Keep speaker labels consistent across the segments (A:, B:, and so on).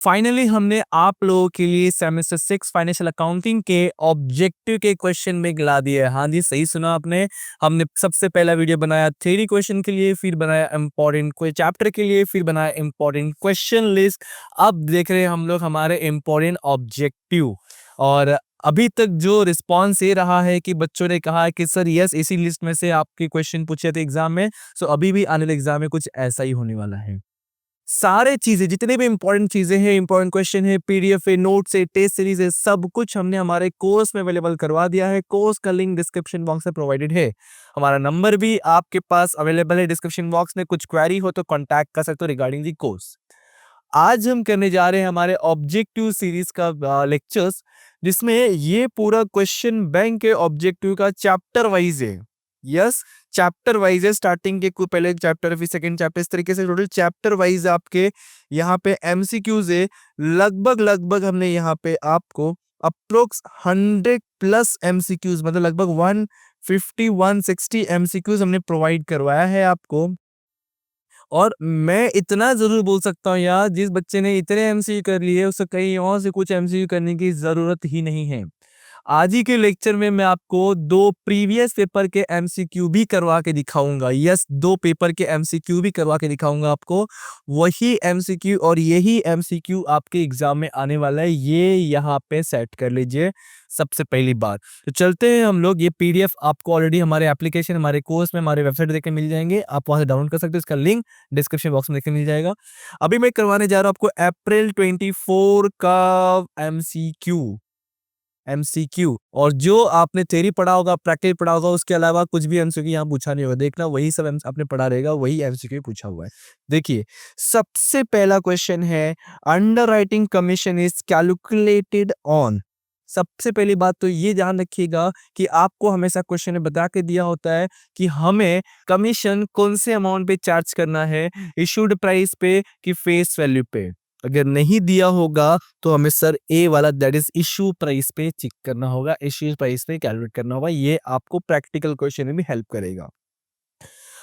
A: Finally हमने आप लोगों के लिए सेमेस्टर 6 फाइनेंशियल अकाउंटिंग के ऑब्जेक्टिव के क्वेश्चन में गिला दिए हैं। हाँ जी, सही सुना आपने। हमने सबसे पहला वीडियो बनाया थ्योरी क्वेश्चन के लिए, फिर बनाया इंपॉर्टेंट कोई चैप्टर के लिए, फिर बनाया इंपॉर्टेंट क्वेश्चन लिस्ट। अब देख रहे हैं हम लोग हमारे इंपॉर्टेंट ऑब्जेक्टिव। और अभी तक जो रिस्पॉन्स ये रहा है कि बच्चों ने कहा है कि सर यस, इसी लिस्ट में से आपके क्वेश्चन पूछे थे एग्जाम में। सो अभी भी आने वाले एग्जाम में कुछ ऐसा ही होने वाला है। सारे चीजें, जितने भी इंपॉर्टेंट चीजें हैं, इंपॉर्टेंट क्वेश्चन है, पीडीएफ है, नोट्स है, टेस्ट सीरीज है, सब कुछ हमने हमारे कोर्स में अवेलेबल करवा दिया है। कोर्स का लिंक डिस्क्रिप्शन बॉक्स में प्रोवाइडेड है। हमारा नंबर भी आपके पास अवेलेबल है डिस्क्रिप्शन बॉक्स में। कुछ क्वेरी हो तो कांटेक्ट कर सकते हो रिगार्डिंग दी कोर्स। आज हम करने जा रहे हैं हमारे ऑब्जेक्टिव सीरीज का लेक्चर्स, जिसमें ये पूरा क्वेश्चन बैंक के ऑब्जेक्टिव का चैप्टर वाइज है। यस, चैप्टर वाइज है। स्टार्टिंग के पहले चैप्टर, फिर सेकंड चैप्टर, इस तरीके से टोटल चैप्टर वाइज आपके यहाँ पे एमसीक्यूज है। लगभग लगभग हमने यहाँ पे आपको अप्रोक्स 100 प्लस एमसीक्यूज, मतलब लगभग 150-160 एमसीक्यूज हमने प्रोवाइड करवाया है आपको। और मैं इतना जरूर बोल सकता हूँ यार, जिस बच्चे ने इतने एमसीक्यू कर लिए उसे कहीं और से कुछ एमसीक्यू करने की जरूरत ही नहीं है। आज ही के लेक्चर में मैं आपको 2 प्रीवियस पेपर के एमसीक्यू भी करवा के दिखाऊंगा। यस, 2 पेपर के एमसीक्यू भी करवा के दिखाऊंगा आपको। वही एमसीक्यू और यही एमसीक्यू आपके एग्जाम में आने वाला है, ये यहाँ पे सेट कर लीजिए सबसे पहली बात। तो चलते हैं हम लोग। ये पीडीएफ आपको ऑलरेडी हमारे एप्लीकेशन, हमारे कोर्स में, हमारे वेबसाइट देख के मिल जाएंगे। आप वहां से डाउनलोड कर सकते हो। इसका लिंक डिस्क्रिप्शन बॉक्स में देख के मिल जाएगा। अभी मैं करवाने जा रहा हूँ आपको अप्रैल 24 का एमसीक्यू। और जो आपने थ्योरी पढ़ा होगा, प्रैक्टिकल पढ़ा होगा, उसके अलावा कुछ भी एमसीक्यू यहाँ पूछा नहीं होगा। देखना, वही सब आपने पढ़ा रहेगा, वही एमसीक्यू पूछा हुआ है। देखिए, सबसे पहला क्वेश्चन है, underwriting commission is calculated on. सबसे पहली बात तो ये ध्यान रखिएगा कि आपको हमेशा क्वेश्चन में बता के दिया होता है कि हमें कमीशन कौन से अमाउंट पे चार्ज करना है, इशूड प्राइस पे कि फेस वैल्यू पे। अगर नहीं दिया होगा तो हमें सर ए वाला, दैट इज इशू प्राइस पे चेक करना होगा, इशू प्राइस पे कैलकुलेट करना होगा। ये आपको प्रैक्टिकल क्वेश्चन में भी हेल्प करेगा।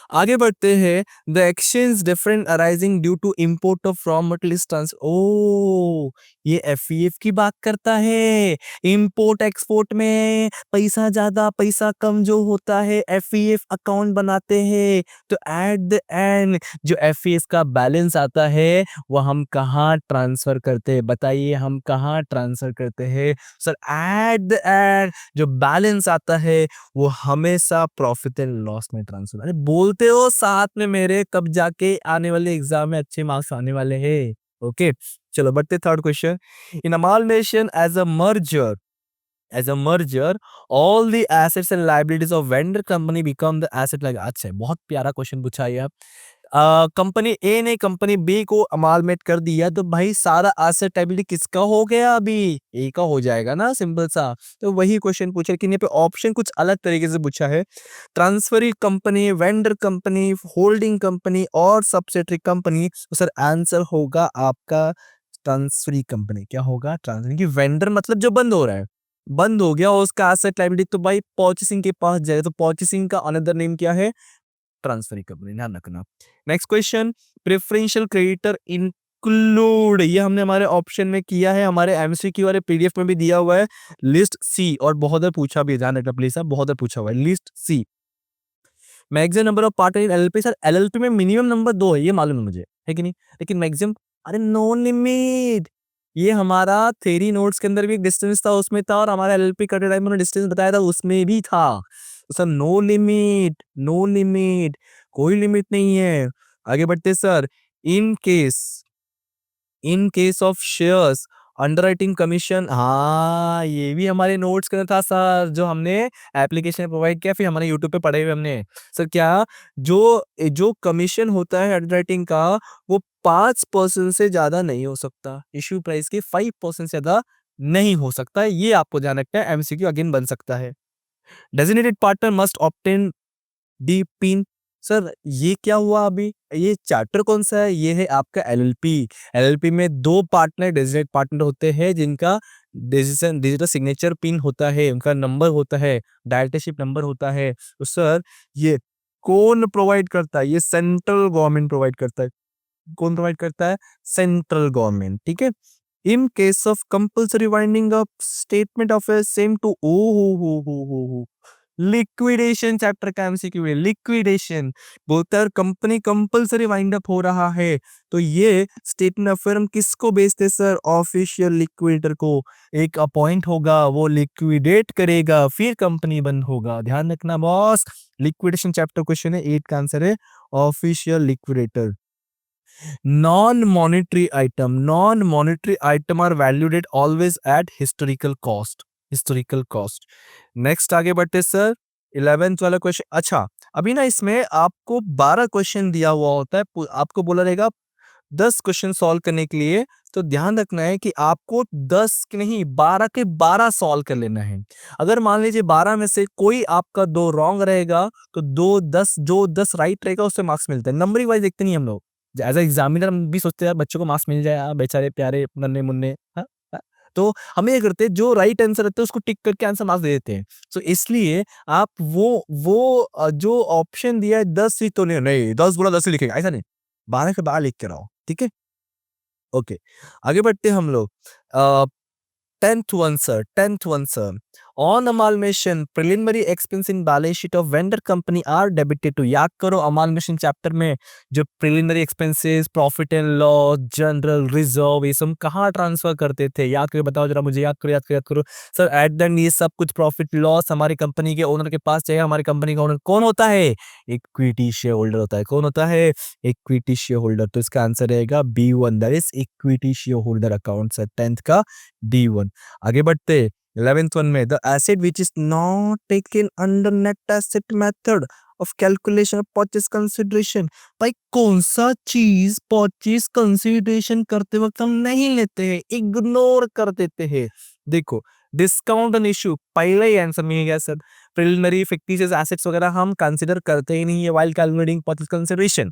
A: आगे बढ़ते हैं। The exchange different arising due to import of raw materials trans. ओ, ये एफईएफ की बात करता है। इंपोर्ट एक्सपोर्ट में पैसा ज्यादा पैसा कम जो होता है, एफईएफ अकाउंट बनाते हैं। तो एट द एंड जो एफईएफ का बैलेंस आता है वो हम कहाँ ट्रांसफर करते हैं? बताइए, हम कहाँ ट्रांसफर करते हैं? सर, एट द एंड जो बैलेंस आता है वो हमेशा प्रॉफिट एंड लॉस में ट्रांसफर। अरे बोलते हो साथ में मेरे, कब जाके आने वाले एग्जाम में अच्छे मार्क्स आने वाले हैं। ओके, चलो बढ़ते third question. In amalgamation as a merger all the assets and liabilities of vendor company become the asset. Like, अच्छा, बहुत प्यारा क्वेश्चन पूछा है। कंपनी ए ने कंपनी बी को अमालमेट कर दिया, तो भाई सारा एसेट लायबिलिटी किसका हो गया? अभी ए का हो जाएगा ना, सिंपल सा। तो वही क्वेश्चन पूछा, लेकिन यहाँ पे ऑप्शन कुछ अलग तरीके से पूछा है। Transferee company, vendor company, holding company और सब्सिडरी कंपनी। तो सर आंसर होगा आपका ट्रांसफरी कंपनी। क्या होगा? ट्रांसफरी। वेंडर मतलब जो बंद हो रहा है, बंद हो गया, और उसका एसेट लायबिलिटी तो भाई परचेसिंग के पास जाएगा। तो परचेसिंग का अनदर नेम क्या है? ट्रांसफरी कंपनी, ध्यान रखना। Next question, preferential creditor include. ये हमने हमारे ऑप्शन में किया है, हमारे एमसीक्यू वाले पीडीएफ में भी दिया हुआ है। लिस्ट सी, और बहुत बार पूछा भी है, ध्यान रखना प्लीज, बहुत बार पूछा हुआ है। List C, maximum number of partner in LLP. Sir LLP में मिनिमम नंबर 2 है, ये मालूम है मुझे, है कि नहीं? लेकिन मैक्सिमम, अरे नो लिमिट। ये हमारा थ्योरी नोट्स के अंदर भी एक डिस्टेंस था, उसमें था, और हमारा एलएलपी करते टाइम मैंने डिस्टेंस बताया था, उसमें भी था। तो sir no limit, no limit, कोई लिमिट नहीं है। आगे बढ़ते sir. In case in case of shares underwriting commission. हाँ, ये भी हमारे नोट्स के अंदर था सर, जो हमने एप्लीकेशन में प्रोवाइड किया, फिर हमारे यूट्यूब पे पढ़े हुए हमने। सर क्या, जो जो कमीशन होता है अंडरराइटिंग का, वो 5% से ज्यादा नहीं हो सकता। इश्यू प्राइस के 5% से ज्यादा नहीं हो सकता है। ये आपको ध्यान रखना है, एमसीक्यू अगेन बन सकता है। Designated partner must obtain D pin. Sir ये क्या हुआ? अभी ये चैप्टर कौन सा है? ये है आपका एलएलपी। एलएलपी में 2 पार्टनर, डेजिग्नेटेड पार्टनर होते हैं, जिनका डिजिटल सिग्नेचर पिन होता है, उनका नंबर होता है, डायरेक्टरशिप नंबर होता है। तो सर ये कौन प्रोवाइड करता है? ये सेंट्रल गवर्नमेंट प्रोवाइड करता है। कौन प्रोवाइड करता है? सेंट्रल गवर्नमेंट, ठीक है। In case of compulsory winding up statement of a same to ओ हो लिक्विडेशन चैप्टर का एमसीक्यू है। लिक्विडेशन बोलता है कंपनी कंपल्सरी वाइंड अप हो रहा है तो ये स्टेटमेंट ऑफ फर्म किसको बेचते सर? ऑफिशियल लिक्विडेटर को। एक अपॉइंट होगा वो लिक्विडेट करेगा फिर कंपनी बंद होगा। ध्यान रखना बॉस, लिक्विडेशन चैप्टर क्वेश्चन है 8 का आंसर है official liquidator. Non monetary item are valued always at historical cost. Historical cost. Next आगे बढ़ते सर 11th वाला क्वेश्चन। अच्छा अभी ना इसमें आपको 12 क्वेश्चन दिया हुआ होता है, आपको बोला रहेगा 10 क्वेश्चन सॉल्व करने के लिए। तो ध्यान रखना है कि आपको 10 के नहीं 12 के 12 सॉल्व कर लेना है। अगर मान लीजिए 12 में से कोई आपका 2 रॉन्ग रहेगा तो 2 10 जो 10 राइट रहेगा उससे मार्क्स मिलते हैं। नंबरिंग वाइज देखते नहीं हम लोग। एज ए एग्जामिनर हम भी सोचते हैं यार बच्चों को मार्क्स मिल जाए यार, बेचारे प्यारे नन्हे मुन्ने। हाँ, हाँ। तो हम ये करते हैं जो राइट आंसर रहता है उसको टिक करके आंसर मार्क्स दे देते हैं। तो इसलिए आप जो ऑप्शन दिया है 10 ही तो नहीं 10 बोला 10 ही लिखेगा ऐसा नहीं, 12 के 12 लिख के रहो, ठीक है। ओके आगे बढ़ते हैं हम लोग। 10th one sir, on amalgamation preliminary expense in balance sheet of vendor company are debited to। याद करो amalgamation chapter में जो preliminary expenses profit and loss general reserve ये सब कहाँ ट्रांसफर करते थे? याद करके बताओ जरा मुझे, याद करो सर। एट द एंड ये सब कुछ प्रॉफिट लॉस हमारी कंपनी के ओनर के पास चाहिए। हमारी कंपनी का ओनर कौन होता है? इक्विटी शेयर होल्डर होता है। कौन होता है? Equity share holder. तो इसका आंसर रहेगा B1 that is equity share holder account sir 10th का D1। आगे बढ़ते 11th वन में the asset which is not taken under net asset method of calculation of purchase consideration. भाई कौन सा चीज परचेज कंसिडरेशन करते वक्त हम नहीं लेते हैं, इग्नोर कर देते हैं? देखो डिस्काउंट एंड इशू पहले ही आंसर में गया सर। प्रिलिमिनरी फिक्टिशियस एसेट्स वगैरह हम कंसीडर करते ही नहीं है व्हाइल कैलकुलेटिंग परचेज कंसिडरेशन।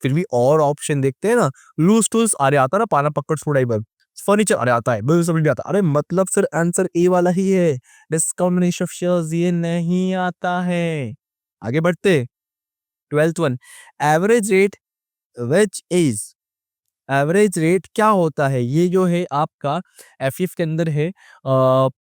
A: फिर भी और ऑप्शन देखते हैं ना, लूज टूल्स अरे आता ना पाना पकड़ छोड़ा इबर, फर्नीचर अरे आता है, बिल समझ भी आता। अरे मतलब सर आंसर ए वाला ही है, डिस्काउंट ऑफ शेयर्स ये नहीं आता है। आगे बढ़ते 12th one average rate which is. Average rate क्या होता है? ये जो है आपका एफईएफ के अंदर है।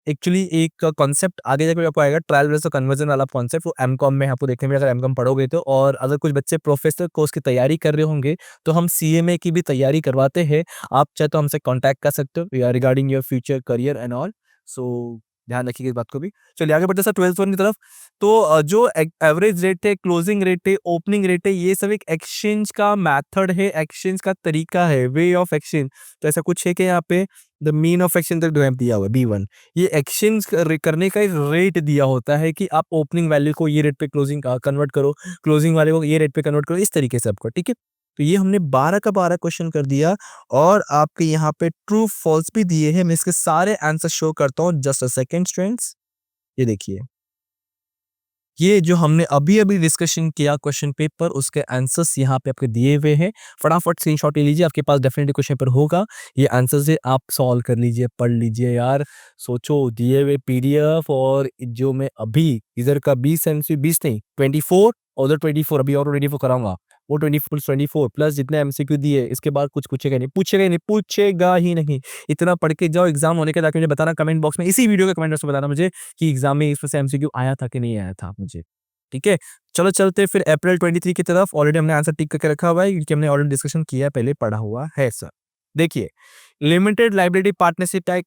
A: एक्चुअली एक कॉन्सेप्ट आगे जाकर आपको आएगा ट्रायल वर्सेस कन्वर्जन वाला कॉन्सेप्ट, वो एमकॉम में आपको देखने में अगर एमकॉम पढ़ोगे तो। और अगर कुछ बच्चे प्रोफेसर कोर्स की तैयारी कर रहे होंगे तो हम सीएमए की भी तैयारी करवाते हैं। आप चाहे तो हमसे कांटेक्ट कर सकते हो regarding your future career and all. So ध्यान रखिएगा इस बात को भी। चलिए आगे बढ़ते सर 12th वन की तरफ। तो जो एवरेज रेट है, क्लोजिंग रेट है, ओपनिंग रेट है, ये सब एक एक्सचेंज का मेथड है, एक्सचेंज का तरीका है, वे ऑफ एक्सचेंज। तो ऐसा कुछ है कि यहाँ पे द मीन ऑफ एक्सचेंज तक दिया हुआ है B1। ये एक्सचेंज करने का एक रेट दिया होता है कि आप ओपनिंग वैल्यू को ये रेट पे क्लोजिंग कन्वर्ट करो, क्लोजिंग वाले को ये रेट पे कन्वर्ट करो, इस तरीके से आपको, ठीक है। तो ये हमने 12 का 12 क्वेश्चन कर दिया और आपके यहाँ पे ट्रू फॉल्स भी दिए हैं। मैं इसके सारे आंसर शो करता हूँ, जस्ट अ सेकंड स्टूडेंट्स। ये देखिए ये जो हमने अभी डिस्कशन किया क्वेश्चन पेपर, उसके आंसर्स यहाँ पे आपके दिए हुए हैं। फटाफट स्क्रीनशॉट ले लीजिए, आपके पास डेफिनेटली क्वेश्चन पेपर होगा। ये आंसर्स है, आप सॉल्व कर लीजिए, पढ़ लीजिए यार। सोचो दिए हुए पीडीएफ और जो मैं अभी इधर का 20 एमसीक्यू 20 नहीं 24 और उधर 24 अभी और 24 कराऊंगा। वो 24 प्लस जितने एमसीक्यू दिए इसके बाद कुछ पूछेगा ही नहीं। इतना पढ़ के जाओ एग्जाम होने के, ताकि मुझे बताना कमेंट बॉक्स में, इसी वीडियो के कमेंट बॉक्स में बताना मुझे कि एग्जाम में इसमें से एमसीक्यू आया था कि नहीं आया था मुझे, ठीक है। चलो चलते फिर अप्रैल 23 की तरफ। ऑलरेडी हमने आंसर टिक करके रखा हुआ है क्योंकि हमने ऑलरेडी डिस्कशन किया, पहले पढ़ा हुआ है सर। देखिए लिमिटेड लाइबिलिटी पार्टनरशिप टाइप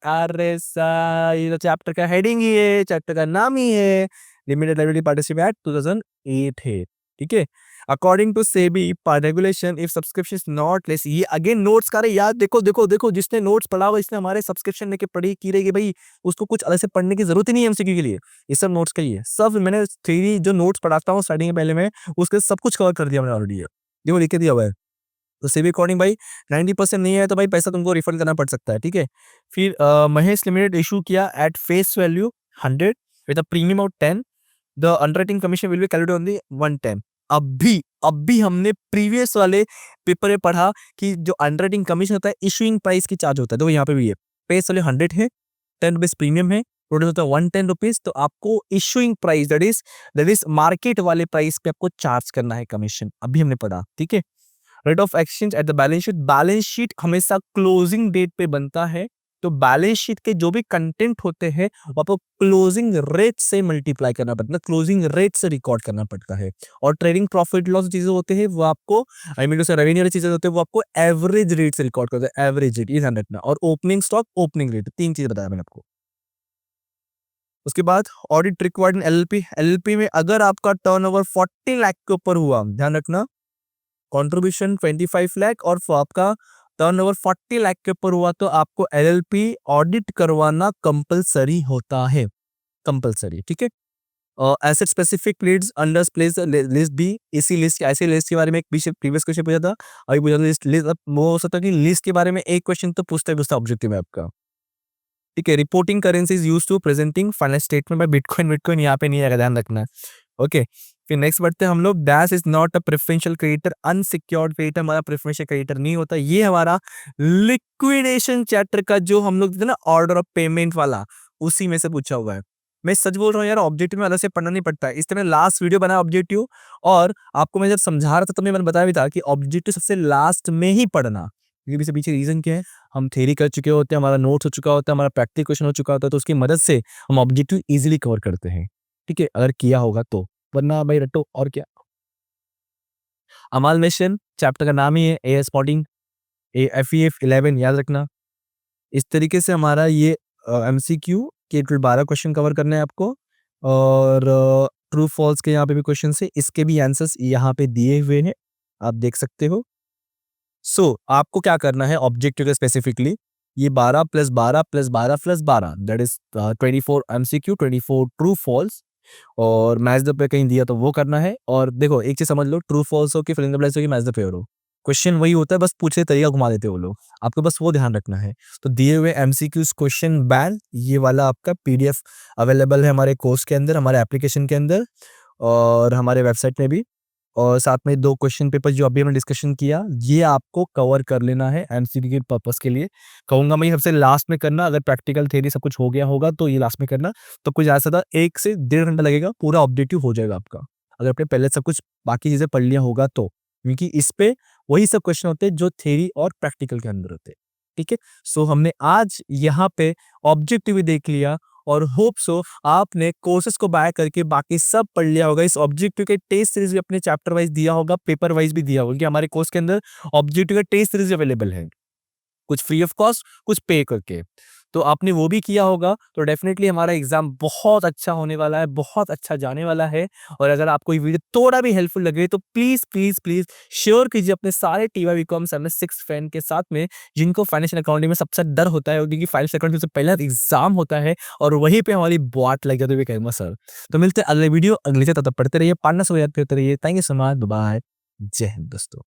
A: ये चैप्टर का हेडिंग ही है, चैप्टर का नाम ही है लिमिटेड लाइबिलिटी पार्टनरशिप एक्ट 2008 है, ठीक है। According to SEBI regulation if subscription is not less, ये अगेन नोट्स का याद देखो जिसने नोट्स पढ़ा हुआ, इसने हमारे सब्सक्रिप्शन लेके पढ़ी की रहेगी भाई, उसको कुछ अलग से पढ़ने की जरूरत ही नहीं है एमसीक्यू के लिए। ये सब नोट्स का ही है, सब मैंने थ्योरी जो नोट्स पढ़ाता हूँ स्टार्टिंग में पहले में, उसके सब कुछ कवर कर दिया मैंने ऑलरेडी, देखो लिख के दिया हुआ है। तो सेबी अकॉर्डिंग भाई 90% नहीं है तो भाई पैसा तुमको रिफंड करना पड़ सकता है, ठीक है। फिर महेश लिमिटेड इशू किया at face value 100 with a premium of 10, the underwriting commission will be calculated on the 110। अभी हमने प्रीवियस वाले पेपर में पढ़ा कि जो अंडरराइटिंग कमीशन होता है इशूइंग प्राइस की चार्ज होता है, तो यहाँ पे भी है फेस वैल्यू 100 है, 10 रुपीज प्रीमियम है, टोटल होता है 110 रुपीज। तो आपको issuing price that is market वाले प्राइस पे आपको चार्ज करना है कमीशन, अभी हमने पढ़ा, ठीक है। Rate of exchange at the balance sheet हमेशा क्लोजिंग डेट पे बनता है, तो बैलेंस शीट के जो भी कंटेंट होते हैं वो आपको क्लोजिंग रेट से मल्टीप्लाई करना पड़ता है, क्लोजिंग रेट से रिकॉर्ड करना पड़ता है। और ट्रेडिंग प्रॉफिट लॉस चीजें होते हैं वो आपको, आई मीन रेवेन्यू वाली चीजें होते हैं वो आपको एवरेज रेट से रिकॉर्ड करते हैं, एवरेज रेट, ये ध्यान रखना। और ओपनिंग स्टॉक, ओपनिंग रेट, तीन चीज बताया मैंने आपको। उसके बाद audit required in LLP, LLP में अगर आपका टर्नओवर 40 लाख के ऊपर हुआ, ध्यान रखना, कंट्रीब्यूशन 25 लाख और आपका टर्नओवर 40 लाख के ऊपर हुआ तो आपको एलएलपी ऑडिट करवाना कंपलसरी होता है, कंपलसरी, ठीक है। Asset specific leads under place list be, इसी लिस्ट, ऐसे लिस्ट के बारे में एक पीछे प्रीवियस क्वेश्चन पूछा था, अभी पूछा था लिस्ट, लिस्ट वो हो सकता है कि लिस्ट के बारे में एक क्वेश्चन तो पूछता ही पूछता ऑब्जेक्टिव में आपका, ठीक है। Reporting currency is used to presenting financial statement by bitcoin, bitcoin यहाँ पे नहीं आएगा, ध्यान रखना है, ओके। फिर नेक्स्ट बढ़ते हैं हम लोग, dash is not a preferential creditor, unsecured creditor हमारा प्रेफरेंशियल क्रेडिटर नहीं होता। ये हमारा लिक्विडेशन चैप्टर का जो हम लोग ना ऑर्डर ऑफ पेमेंट वाला, उसी में से पूछा हुआ है। मैं सच बोल रहा हूँ यार, ऑब्जेक्टिव में अलग से पढ़ना नहीं पड़ता है। इस तरह लास्ट वीडियो बना ऑब्जेक्टिव, और आपको मैं जब समझा रहा था तब मैंने बताया भी था कि ऑब्जेक्टिव सबसे लास्ट में ही पढ़ना, क्योंकि पीछे रीजन क्या है, हम थ्योरी कर चुके होते हैं, हमारा नोट्स हो चुका होता है, हमारा प्रैक्टिकल क्वेश्चन हो चुका होता है, तो उसकी मदद से हम ऑब्जेक्टिव इजीली कवर करते हैं, ठीक है, अगर किया होगा तो, वरना भाई रटो और क्या। अमालमेशन चैप्टर का नाम ही है, ए स्पॉटिंग, ए FEF 11 याद रखना। इस तरीके से हमारा ये एमसीक्यू के टोटल 12 क्वेश्चन कवर करने हैं आपको, और ट्रू फॉल्स के यहाँ पे भी क्वेश्चन है, इसके भी आंसर्स यहाँ पे दिए हुए हैं, आप देख सकते हो। आपको क्या करना है ऑब्जेक्टिव स्पेसिफिकली, ये 12 plus 12 plus 12 plus 12 that is 24 MCQ, 24 true false, और मैच द पे कहीं दिया तो वो करना है। और देखो एक चीज समझ लो, ट्रू फॉल्स हो कि फिल इन द ब्लैंक्स हो कि मैच द पेयर हो, क्वेश्चन वही होता है, बस पूछे तरीका घुमा देते हैं वो लोग, आपको बस वो ध्यान रखना है। तो दिए हुए एमसीक्यूज क्वेश्चन बैंक, ये वाला आपका पीडीएफ अवेलेबल है हमारे कोर्स के अंदर, हमारे एप्लीकेशन के अंदर, और हमारे वेबसाइट में भी। और साथ में 2 क्वेश्चन पेपर जो अभी हमने डिस्कशन किया, ये आपको कवर कर लेना है एमसीक्यू के पर्पस के लिए। कहूँगा मैं सबसे लास्ट में करना, अगर प्रैक्टिकल थ्योरी सब कुछ हो गया होगा तो ये लास्ट में करना, तो कुछ ज़्यादा 1 से 1.5 घंटा लगेगा, पूरा ऑब्जेक्टिव हो जाएगा आपका, अगर आपने पहले सब कुछ बाकी चीज़ें पढ़ लिया होगा तो। क्योंकि इस पे वही सब क्वेश्चन होते हैं जो थ्योरी और प्रैक्टिकल के अंदर होते हैं, ठीक है। हमने आज यहाँ पे ऑब्जेक्टिव भी देख लिया, और होप सो आपने कोर्सेज को बाय करके बाकी सब पढ़ लिया होगा। इस ऑब्जेक्टिव के टेस्ट सीरीज भी अपने चैप्टर वाइज दिया होगा, पेपर वाइज भी दिया होगा, कि हमारे कोर्स के अंदर ऑब्जेक्टिव का टेस्ट सीरीज अवेलेबल है, कुछ फ्री ऑफ कॉस्ट, कुछ पे करके। तो आपने वो भी किया होगा, तो डेफिनेटली हमारा एग्जाम बहुत अच्छा होने वाला है, बहुत अच्छा जाने वाला है। और अगर आपको ये वीडियो थोड़ा भी हेल्पफुल लगे तो प्लीज प्लीज प्लीज शेयर कीजिए अपने सारे TY BCom MS6 फ्रेंड के साथ में, जिनको फाइनेंशियल अकाउंटिंग में सबसे डर होता है, क्योंकि फाइनेंशियल अकाउंटिंग से पहला एग्जाम होता है, और वहीं पे हमारी बात लग जाती है कहूँगा सर। तो मिलते हैं अगले वीडियो, अगले से, तब तक पढ़ते रहिए, पढ़ना सो याद करते रहिए। Thank you so much, bye, जय हिंद दोस्तों।